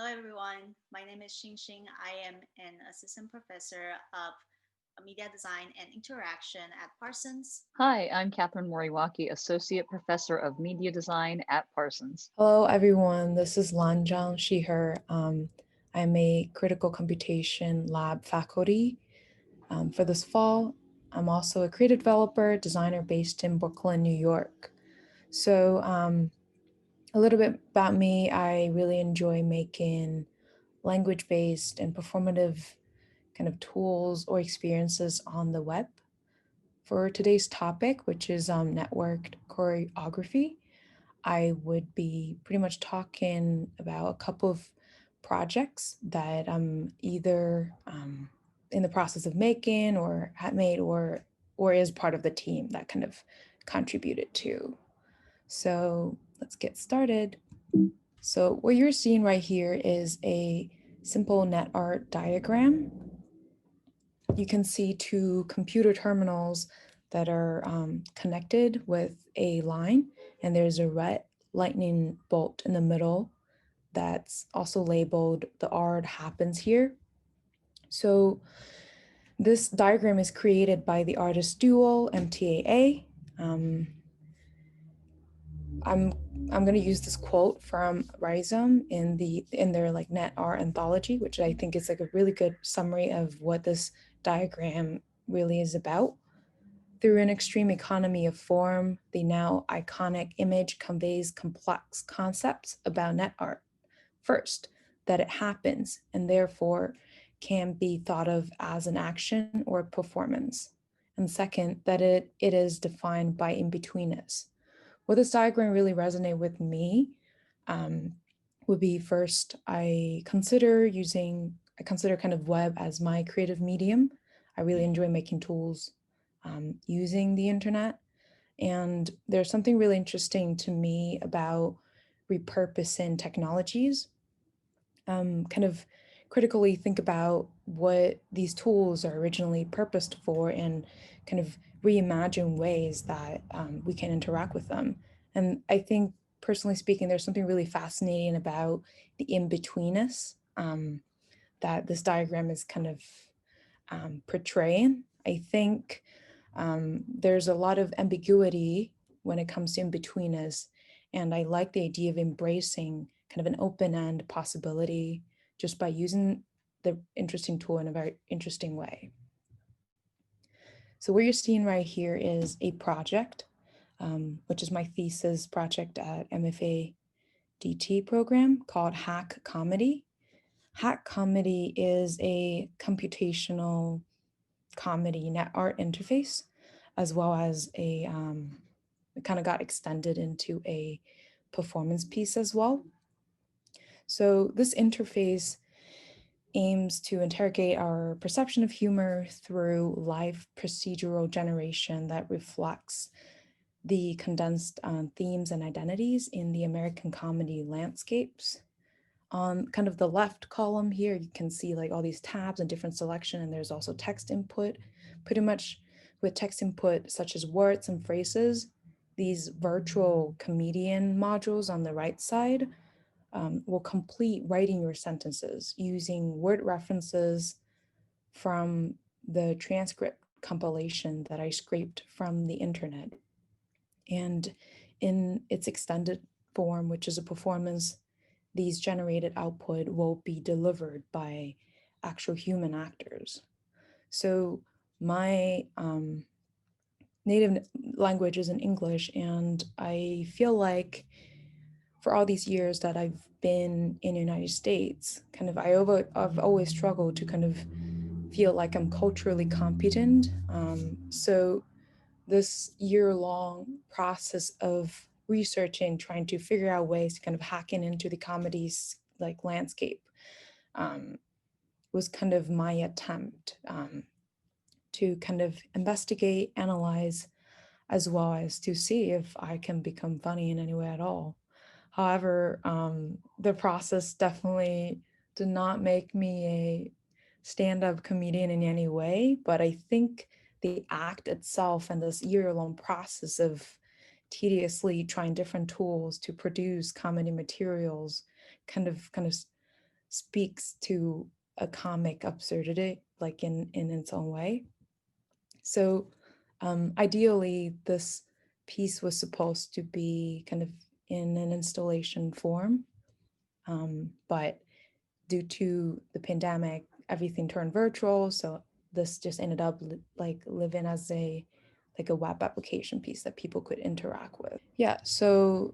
Hello, everyone. My name is Xing. I am an assistant professor of media design and interaction at Parsons. Hi, I'm Catherine Moriwaki, Associate Professor of Media Design at Parsons. Hello, everyone. This is Zhang, she, her. I'm a critical computation lab faculty for this fall. I'm also a creative developer, designer based in Brooklyn, New York. So, a little bit about me, I really enjoy making language based and performative kind of tools or experiences on the web. For today's topic, which is networked choreography, I would be pretty much talking about a couple of projects that I'm either in the process of making or had made or is part of the team that kind of contributed to. So let's get started. So what you're seeing right here is a simple net art diagram. You can see two computer terminals that are connected with a line, and there's a red lightning bolt in the middle that's also labeled "the art happens here." So this diagram is created by the artist duo MTAA. I'm going to use this quote from Rhizome in their like net art anthology, which I think is like a really good summary of what this diagram really is about. Through an extreme economy of form, the now iconic image conveys complex concepts about net art. First, that it happens and therefore can be thought of as an action or performance. And second, that it is defined by in-betweenness. What this diagram really resonate with me would be first, I consider kind of web as my creative medium. I really enjoy making tools using the internet. And there's something really interesting to me about repurposing technologies. Kind of critically think about what these tools are originally purposed for and kind of reimagine ways that we can interact with them. And I think, personally speaking, there's something really fascinating about the in-betweenness that this diagram is kind of portraying. I think there's a lot of ambiguity when it comes to in-betweenness, and I like the idea of embracing kind of an open-end possibility just by using the interesting tool in a very interesting way. So what you're seeing right here is a project, which is my thesis project at MFA DT program called Hack Comedy. Hack Comedy is a computational comedy net art interface, as well as it kind of got extended into a performance piece as well. So this interface aims to interrogate our perception of humor through live procedural generation that reflects the condensed themes and identities in the American comedy landscapes. On kind of the left column here, you can see like all these tabs and different selection, and there's also text input. Pretty much with text input such as words and phrases, these virtual comedian modules on the right side will complete writing your sentences using word references from the transcript compilation that I scraped from the internet. And in its extended form, which is a performance, these generated output will be delivered by actual human actors. So my native language is in English, and I feel like for all these years that I've been in the United States, I've always struggled to kind of feel like I'm culturally competent. So this year-long process of researching, trying to figure out ways to kind of hacking into the comedy's like landscape was kind of my attempt to kind of investigate, analyze, as well as to see if I can become funny in any way at all. However, the process definitely did not make me a stand-up comedian in any way, but I think the act itself and this year-long process of tediously trying different tools to produce comedy materials kind of speaks to a comic absurdity, like in its own way. So ideally, this piece was supposed to be kind of in an installation form, but due to the pandemic, everything turned virtual. So this just ended up like living as a web application piece that people could interact with. Yeah, so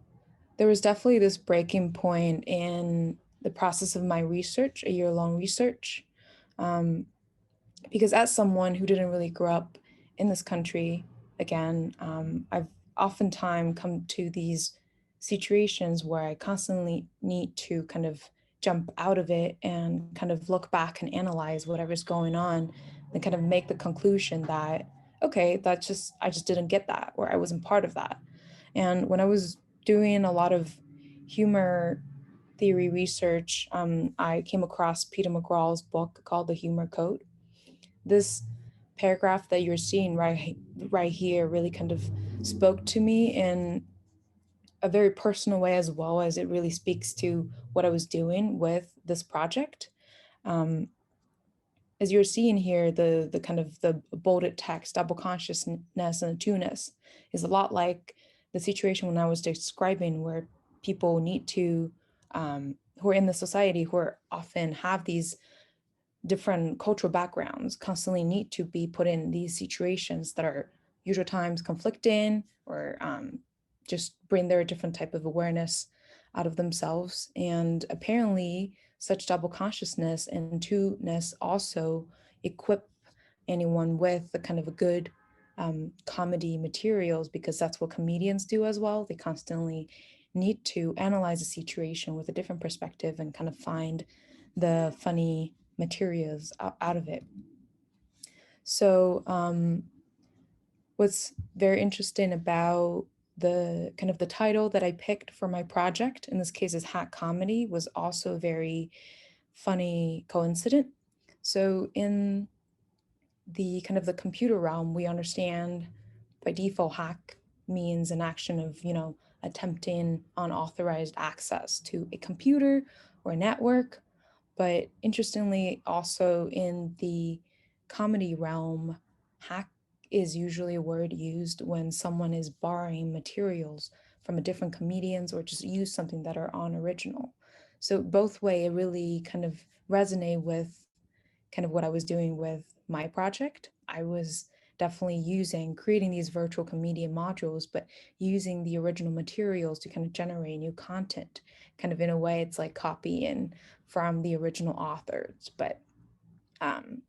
there was definitely this breaking point in the process of my research, a year-long research, because as someone who didn't really grow up in this country, again, I've oftentimes come to these situations where I constantly need to kind of jump out of it and kind of look back and analyze whatever's going on and kind of make the conclusion that, okay, I just didn't get that, or I wasn't part of that. And when I was doing a lot of humor theory research, I came across Peter McGraw's book called The Humor Code. This paragraph that you're seeing right here really kind of spoke to me in a very personal way, as well as it really speaks to what I was doing with this project. Um, as you're seeing here, the kind of the bolded text, double consciousness and the two-ness is a lot like the situation when I was describing, where people need to, who are in the society, who are often have these different cultural backgrounds, constantly need to be put in these situations that are usual times conflicting, or just bring their different type of awareness out of themselves. And apparently such double consciousness and two-ness also equip anyone with the kind of a good comedy materials, because that's what comedians do as well. They constantly need to analyze a situation with a different perspective and kind of find the funny materials out of it. So what's very interesting about the kind of the title that I picked for my project, in this case is hack comedy, was also very funny coincident. So in the kind of the computer realm, we understand by default hack means an action of, attempting unauthorized access to a computer or a network. But interestingly, also in the comedy realm, hack is usually a word used when someone is borrowing materials from a different comedians, or just use something that are unoriginal. So both way, it really kind of resonate with kind of what I was doing with my project. I was definitely creating these virtual comedian modules, but using the original materials to kind of generate new content. Kind of in a way, it's like copying from the original authors, but um,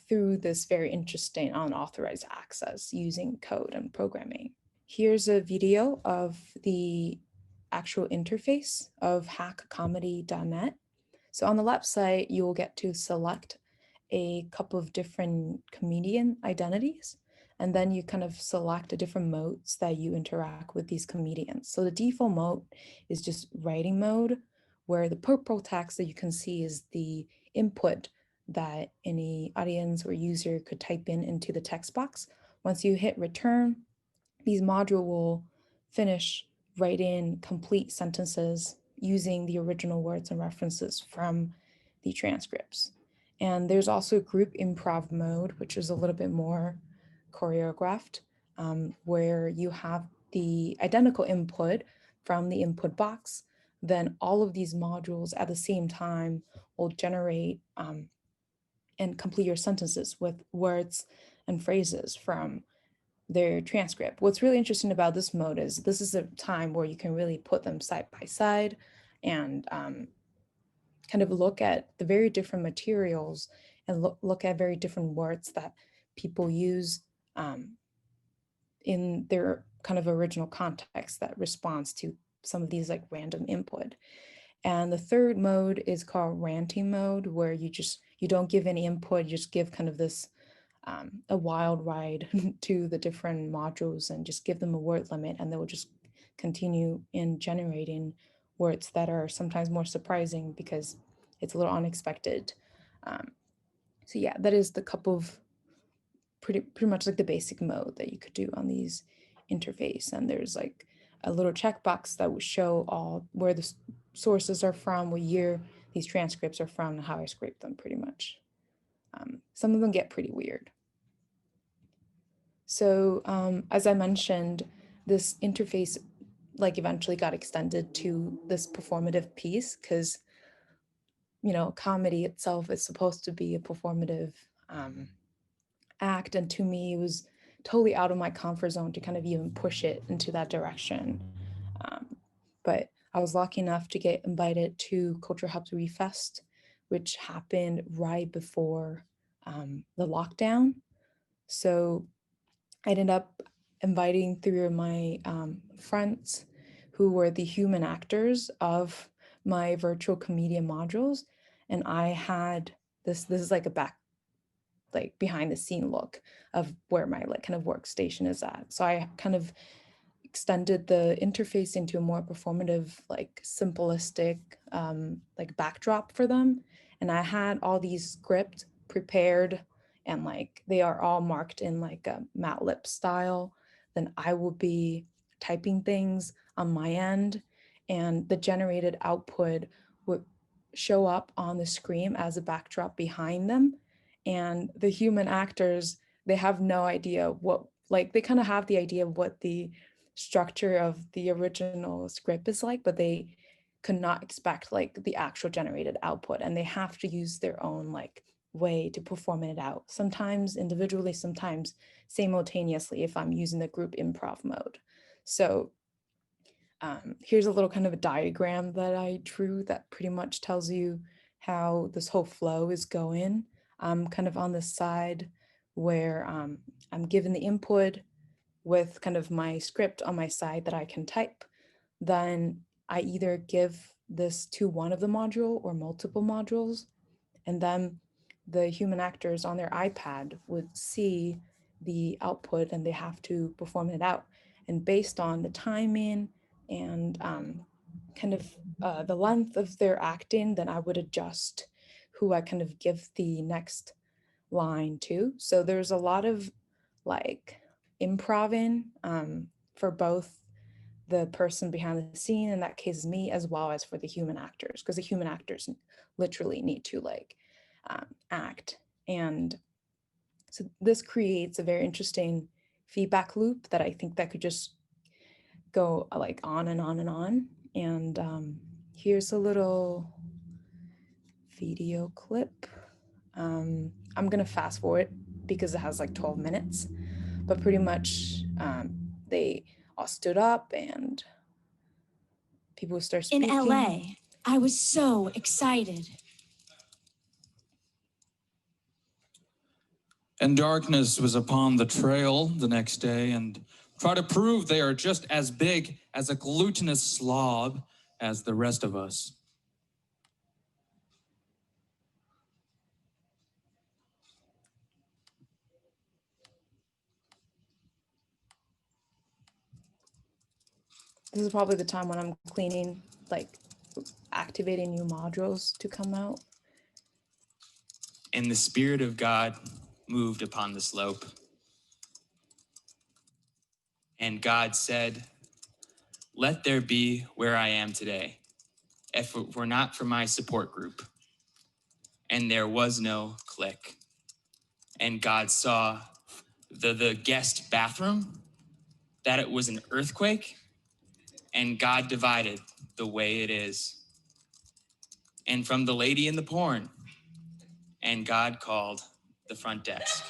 through this very interesting unauthorized access using code and programming. Here's a video of the actual interface of hackcomedy.net. So on the left side, you will get to select a couple of different comedian identities, and then you kind of select the different modes that you interact with these comedians. So the default mode is just writing mode, where the purple text that you can see is the input that any audience or user could type in into the text box. Once you hit return, these module will finish writing complete sentences using the original words and references from the transcripts. And there's also group improv mode, which is a little bit more choreographed, where you have the identical input from the input box. Then all of these modules at the same time will generate and complete your sentences with words and phrases from their transcript. What's really interesting about this mode is this is a time where you can really put them side by side and kind of look at the very different materials and look at very different words that people use in their kind of original context that responds to some of these like random input. And the third mode is called ranting mode, where you don't give any input, you just give kind of this a wild ride to the different modules and just give them a word limit, and they will just continue in generating words that are sometimes more surprising because it's a little unexpected. So yeah, that is the couple of pretty much like the basic mode that you could do on these interface. And there's like a little checkbox that will show all where the sources are from, what year these transcripts are from and how I scrape them pretty much. Some of them get pretty weird. So as I mentioned, this interface like eventually got extended to this performative piece because, you know, comedy itself is supposed to be a performative act. And to me, it was totally out of my comfort zone to kind of even push it into that direction. But I was lucky enough to get invited to Culture Hub's Refest, which happened right before the lockdown. So I ended up inviting three of my friends who were the human actors of my virtual comedian modules. And I had this is like a like behind the scene look of where my like kind of workstation is at. So I kind of extended the interface into a more performative, like simplistic, like backdrop for them. And I had all these scripts prepared and like they are all marked in like a MATLAB style. Then I will be typing things on my end and the generated output would show up on the screen as a backdrop behind them. And the human actors, they have no idea what, like they kind of have the idea of what the structure of the original script is like, but they could not expect like the actual generated output, and they have to use their own like way to perform it out, sometimes individually, sometimes simultaneously if I'm using the group improv mode. So here's a little kind of a diagram that I drew that pretty much tells you how this whole flow is going. I'm kind of on the side where I'm given the input with kind of my script on my side that I can type. Then I either give this to one of the module or multiple modules, and then the human actors on their iPad would see the output and they have to perform it out. And based on the timing and kind of the length of their acting, then I would adjust who I kind of give the next line to. So there's a lot of like improving for both the person behind the scene, in that case is me, as well as for the human actors, because the human actors literally need to like act. And so this creates a very interesting feedback loop that I think that could just go like on and on and on. And here's a little video clip. I'm gonna fast forward because it has like 12 minutes, but pretty much they all stood up and people start speaking. In LA, I was so excited. And darkness was upon the trail the next day, and try to prove they are just as big as a glutinous slob as the rest of us. This is probably the time when I'm cleaning, like activating new modules to come out. And the Spirit of God moved upon the slope. And God said, "Let there be where I am today, if it were not for my support group." And there was no click. And God saw the guest bathroom, that it was an earthquake, and God divided the way it is. And from the lady in the porn, and God called the front desk.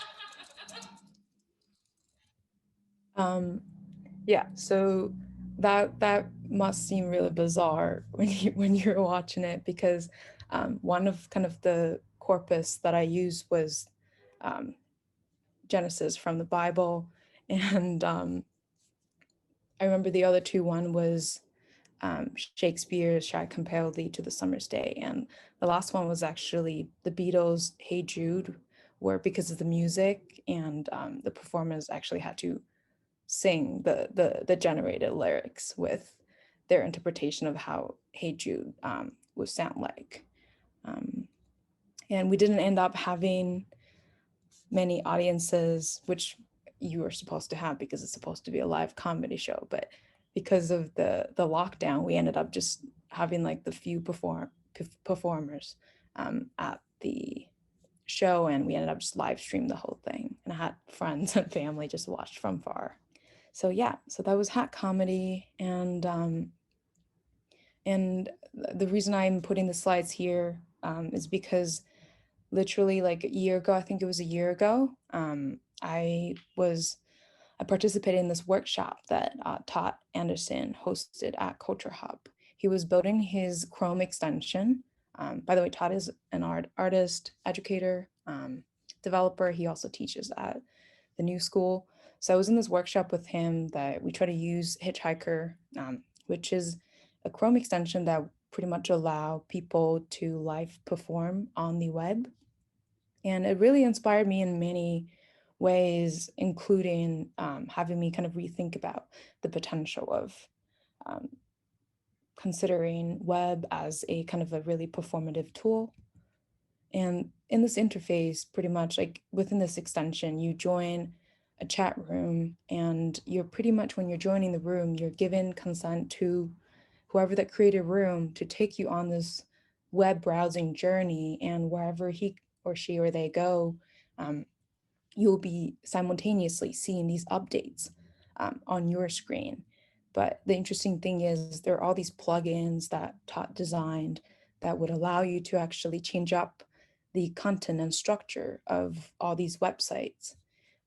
Yeah, so that must seem really bizarre when you're watching it, because one of kind of the corpus that I used was Genesis from the Bible, and I remember the other two, one was Shakespeare's "Shall I Compel Thee to the Summer's Day," and the last one was actually the Beatles' "Hey Jude," where because of the music and the performers actually had to sing the generated lyrics with their interpretation of how "Hey Jude" would sound like. And we didn't end up having many audiences, which you were supposed to have because it's supposed to be a live comedy show. But because of the lockdown, we ended up just having like the few performers at the show, and we ended up just live stream the whole thing, and I had friends and family just watched from far. So yeah, so that was Hat Comedy, and the reason I'm putting the slides here is because literally like a year ago, I think it was a year ago, I participated in this workshop that Todd Anderson hosted at Culture Hub. He was building his Chrome extension. By the way, Todd is an artist, educator, developer. He also teaches at the New School. So I was in this workshop with him that we try to use Hitchhiker, which is a Chrome extension that pretty much allow people to live perform on the web. And it really inspired me in many ways, including having me kind of rethink about the potential of considering web as a kind of a really performative tool. And in this interface, pretty much like within this extension, you join a chat room, and you're pretty much, when you're joining the room, you're given consent to whoever that created room to take you on this web browsing journey, and wherever he or she or they go, you'll be simultaneously seeing these updates on your screen. But the interesting thing is there are all these plugins that Todd designed that would allow you to actually change up the content and structure of all these websites.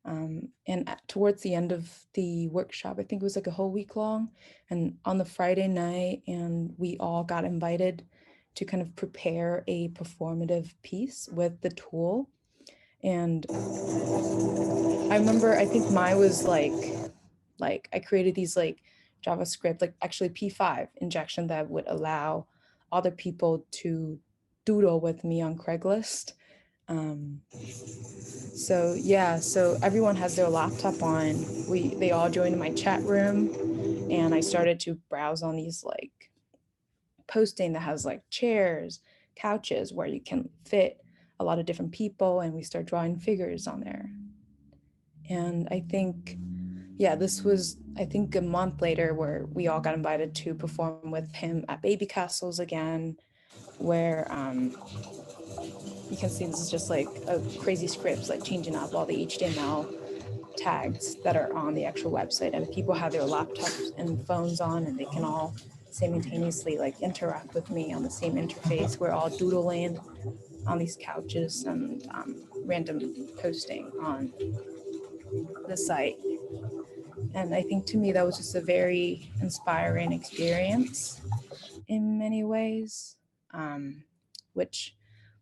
And towards the end of the workshop, I think it was like a whole week long, and on the Friday night, and we all got invited to kind of prepare a performative piece with the tool. And I remember, I think mine was like I created these like JavaScript, like actually P5 injection that would allow other people to doodle with me on Craigslist. So yeah, so everyone has their laptop on. They all joined my chat room, and I started to browse on these like posting that has like chairs, couches where you can fit a lot of different people, and we start drawing figures on there. And I think, yeah, this was, I think, a month later where we all got invited to perform with him at Baby Castles again, where you can see this is just like a crazy scripts, like changing up all the HTML tags that are on the actual website, and people have their laptops and phones on, and they can all simultaneously like interact with me on the same interface. We're all doodling on these couches and random posting on the site. And I think to me that was just a very inspiring experience in many ways, which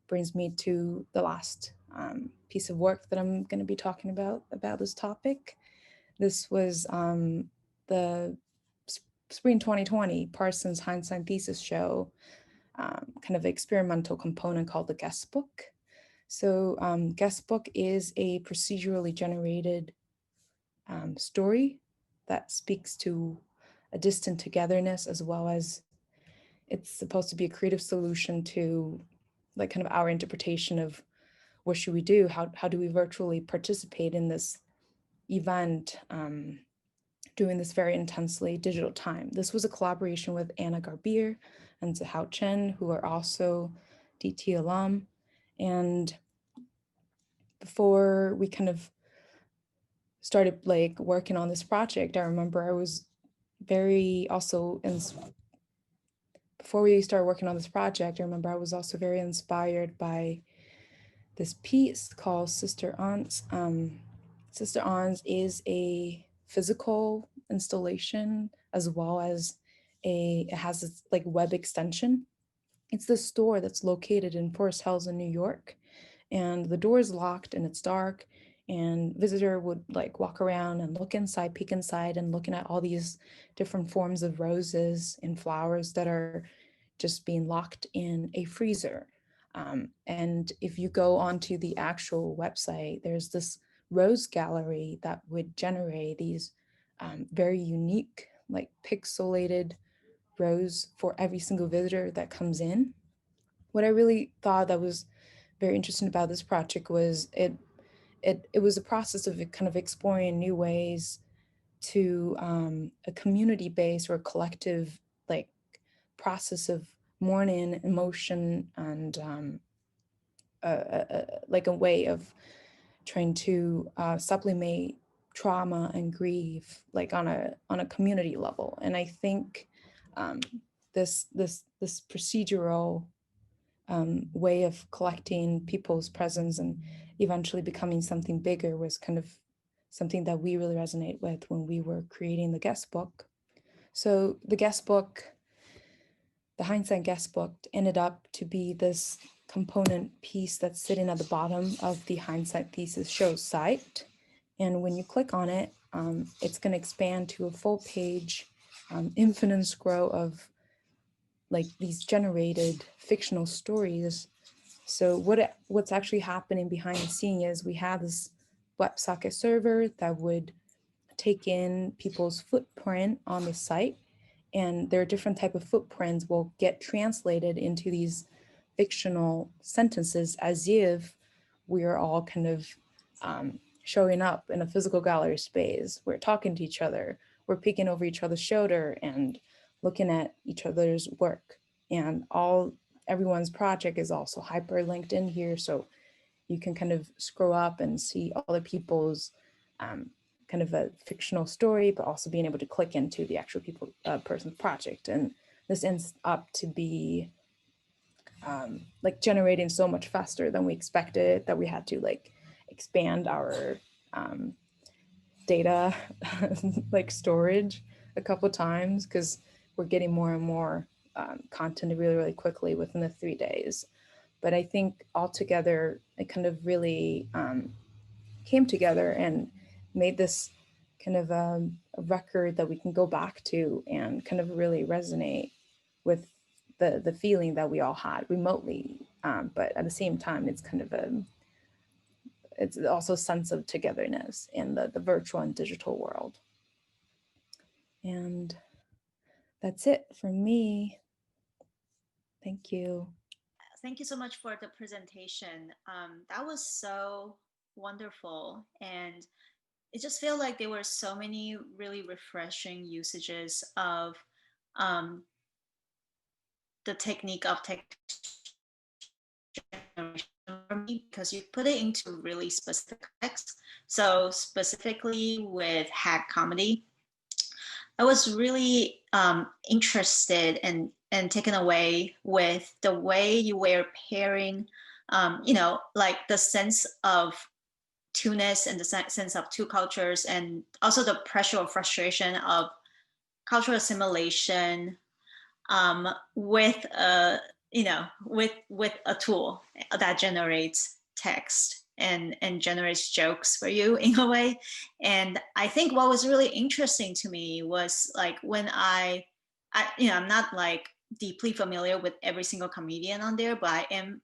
brings me to the last piece of work that I'm going to be talking about this topic. This was the spring 2020 Parsons Hindsight thesis show, kind of experimental component called the guest book. So guest book is a procedurally generated story that speaks to a distant togetherness, as well as it's supposed to be a creative solution to like kind of our interpretation of what should we do? How do we virtually participate in this event during this very intensely digital time? This was a collaboration with Anna Garbier and Zhao Chen, who are also DT alum. And before we kind of started like working on this project, I remember I was very also, before we started working on this project, I remember I was also very inspired by this piece called Sister Aunts. Sister Aunts is a physical installation as well as it has this like web extension. It's this store that's located in Forest Hills in New York, and the door is locked and it's dark, and visitor would like walk around and look inside, peek inside, and looking at all these different forms of roses and flowers that are just being locked in a freezer. And if you go onto the actual website, there's this rose gallery that would generate these very unique, like pixelated rose for every single visitor that comes in. What I really thought that was very interesting about this project was it was a process of kind of exploring new ways to a community-based or collective like process of mourning, emotion, and like a way of trying to sublimate trauma and grief, like on a community level. And I think this procedural way of collecting people's presence and eventually becoming something bigger was kind of something that we really resonate with when we were creating the guest book. So the guest book, the hindsight guest book, ended up to be this component piece that's sitting at the bottom of the hindsight thesis show site. And when you click on it, it's going to expand to a full page infinite scroll of like these generated fictional stories. So what's actually happening behind the scene is we have this WebSocket server that would take in people's footprint on the site, and there are different type of footprints will get translated into these fictional sentences as if we're all kind of showing up in a physical gallery space. We're talking to each other, we're peeking over each other's shoulder and looking at each other's work. And everyone's project is also hyperlinked in here, so you can kind of scroll up and see other people's kind of a fictional story, but also being able to click into the actual person's project. And this ends up to be like generating so much faster than we expected that we had to like expand our data like storage a couple times, because we're getting more and more content really, really quickly within the 3 days. But I think altogether, it kind of really came together and made this kind of a record that we can go back to and kind of really resonate with the feeling that we all had remotely. But at the same time, it's kind of it's also a sense of togetherness in the virtual and digital world. And that's it for me. Thank you. Thank you so much for the presentation. That was so wonderful. And it just felt like there were so many really refreshing usages of the technique of text generation for me, because you put it into really specific context. So specifically with hack comedy, I was really interested and taken away with the way you were pairing, like the sense of two-ness and the sense of two cultures, and also the pressure or frustration of cultural assimilation with with a tool that generates text and generates jokes for you in a way. And I think what was really interesting to me was like when I'm not like deeply familiar with every single comedian on there, but I am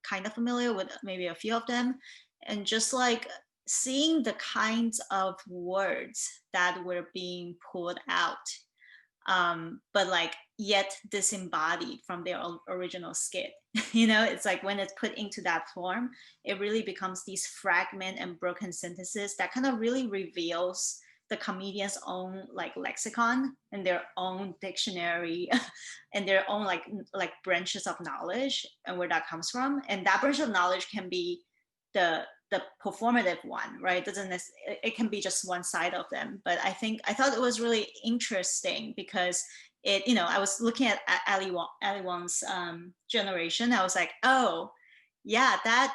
kind of familiar with maybe a few of them, and just like seeing the kinds of words that were being pulled out, but like yet disembodied from their original skit. It's like when it's put into that form, it really becomes these fragment and broken sentences that kind of really reveals the comedian's own like lexicon and their own dictionary and their own like branches of knowledge and where that comes from. And that branch of knowledge can be the performative one, right? It can be just one side of them. But I thought it was really interesting because I was looking at Ali Wong's generation. I was like, oh yeah, that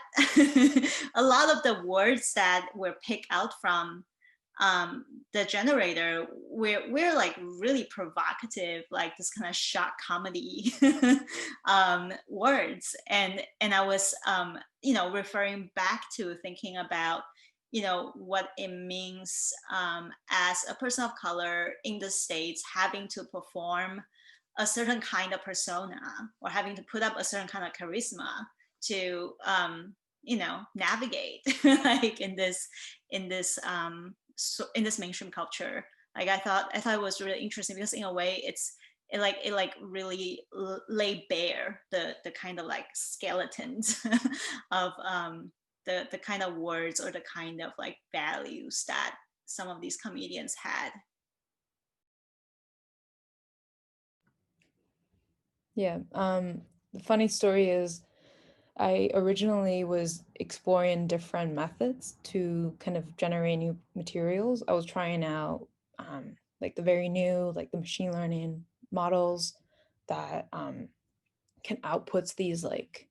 a lot of the words that were picked out from the generator, we're like really provocative, like this kind of shock comedy words. And I was referring back to thinking about what it means as a person of color in the States, having to perform a certain kind of persona or having to put up a certain kind of charisma to navigate like in this mainstream culture. Like I thought it was really interesting because in a way it really lay bare the kind of like skeletons of the kind of words or the kind of like values that some of these comedians had. Yeah. The funny story is I originally was exploring different methods to kind of generate new materials. I was trying out like the very new, like the machine learning models that can outputs these like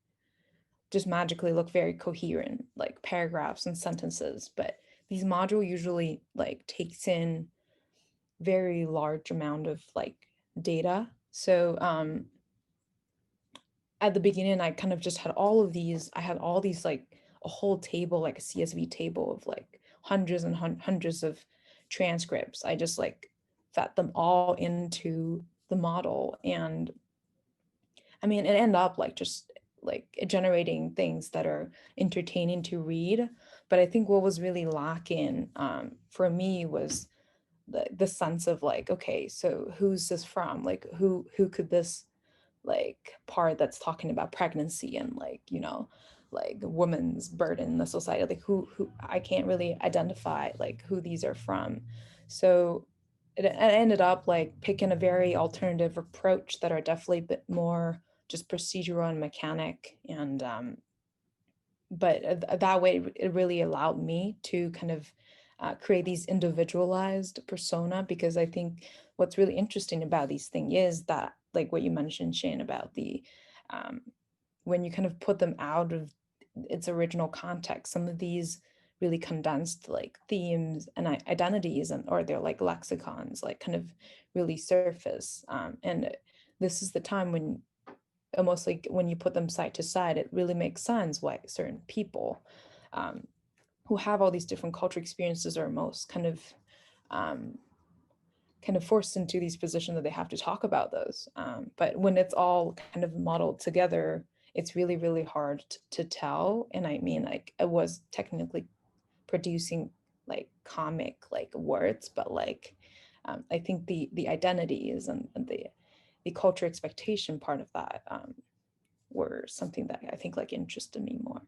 just magically look very coherent, like paragraphs and sentences. But these module usually like takes in very large amount of like data. So at the beginning I kind of just had all of these, I had all these like a whole table, like a CSV table of like hundreds and hundreds of transcripts. I just like fed them all into the model, and I mean it ended up like just like generating things that are entertaining to read. But I think what was really lacking for me was the sense of like, okay, so who's this from, like who could this like part that's talking about pregnancy and like, you know, like women's burden in the society, like who I can't really identify like who these are from. So it ended up like picking a very alternative approach that are definitely a bit more just procedural and mechanic. And but that way it really allowed me to kind of create these individualized persona, because I think what's really interesting about these things is that like what you mentioned, Shane, about the um, when you kind of put them out of its original context, some of these really condensed like themes and identities, and or they're like lexicons like kind of really surface, and this is the time when almost like when you put them side to side, it really makes sense why certain people who have all these different cultural experiences are most um, kind of forced into these positions that they have to talk about those. But when it's all kind of modeled together, it's really, really hard to tell. And I mean, like I was technically producing like comic like words, but like I think the identities and the culture expectation part of that were something that I think like interested me more.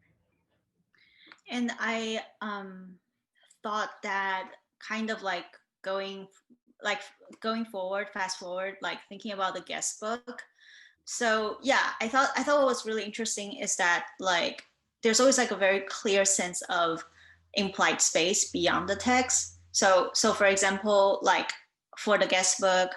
And I thought that kind of like going like going forward, fast forward, like thinking about the guest book. So yeah, I thought what was really interesting is that like there's always like a very clear sense of implied space beyond the text. So for example, like for the guest book,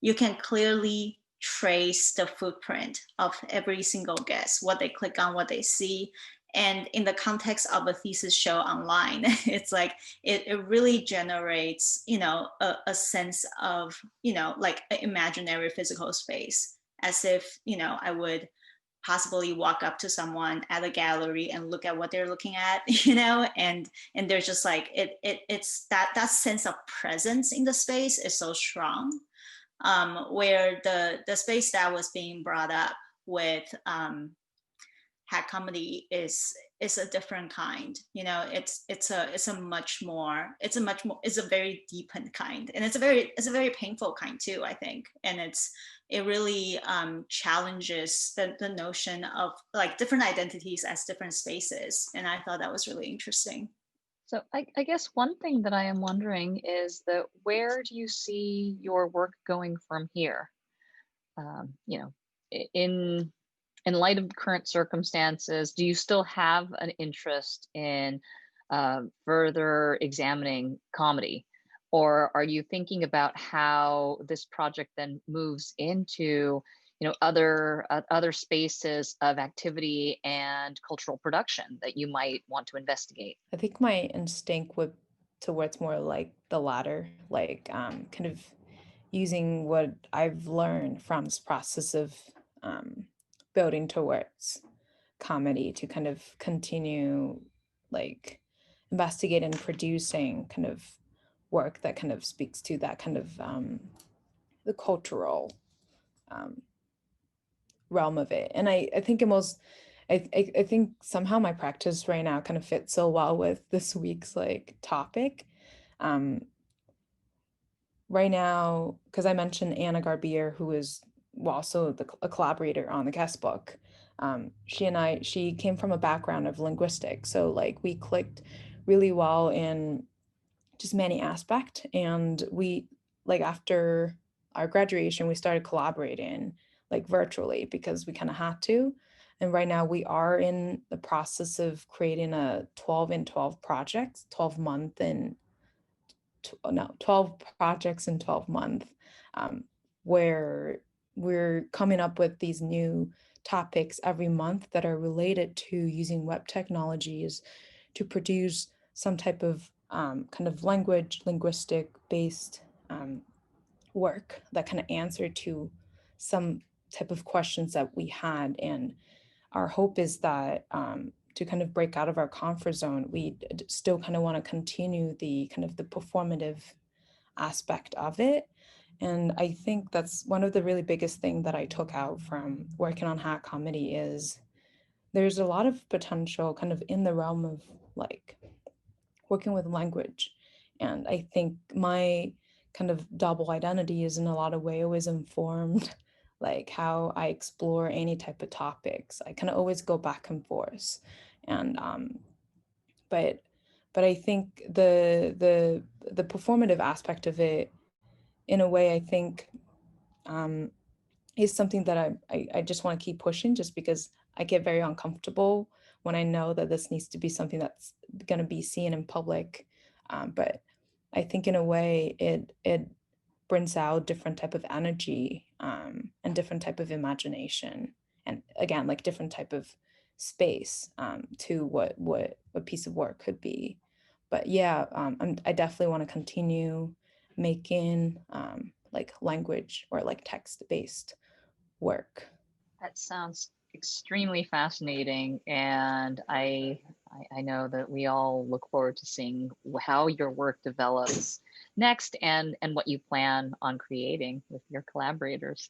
you can clearly trace the footprint of every single guest, what they click on, what they see. And in the context of a thesis show online, it's like it really generates, you know, a sense of, you know, like an imaginary physical space, as if, you know, I would possibly walk up to someone at a gallery and look at what they're looking at, you know, and there's just like it's that sense of presence in the space is so strong. Where the space that was being brought up with hack comedy is a different kind, you know. It's a much more, it's a very deepened kind, and it's a very painful kind too, I think. And it really challenges the notion of like different identities as different spaces, and I thought that was really interesting. So I guess one thing that I am wondering is that where do you see your work going from here? You know, in light of current circumstances, do you still have an interest in further examining comedy? Or are you thinking about how this project then moves into, you know, other spaces of activity and cultural production that you might want to investigate? I think my instinct would towards more like the latter, like kind of using what I've learned from this process of um, building towards comedy to kind of continue like investigating and producing kind of work that kind of speaks to that kind of the cultural um, realm of it. And I think I think somehow my practice right now kind of fits so well with this week's like topic. Um, right now, because I mentioned Anna Garbier, who is also a collaborator on the guest book. She came from a background of linguistics, so like we clicked really well in just many aspect. And we like after our graduation, we started collaborating like virtually because we kind of had to. And right now we are in the process of creating a 12 in 12 projects, 12-month and 12 projects in 12 months, where we're coming up with these new topics every month that are related to using web technologies to produce some type of kind of linguistic based work that kind of answer to some type of questions that we had. And our hope is that to kind of break out of our comfort zone, we still kind of want to continue the kind of the performative aspect of it. And I think that's one of the really biggest thing that I took out from working on Hack Comedy is there's a lot of potential kind of in the realm of like working with language. And I think my kind of double identity is in a lot of way always informed like how I explore any type of topics. I kind of always go back and forth. And but I think the performative aspect of it, in a way, I think is something that I just want to keep pushing, just because I get very uncomfortable when I know that this needs to be something that's going to be seen in public. But I think in a way it brings out different type of energy and different type of imagination, and again like different type of space to what a piece of work could be. But yeah, I definitely want to continue making like language or like text-based work. That sounds extremely fascinating, and I know that we all look forward to seeing how your work develops next and what you plan on creating with your collaborators.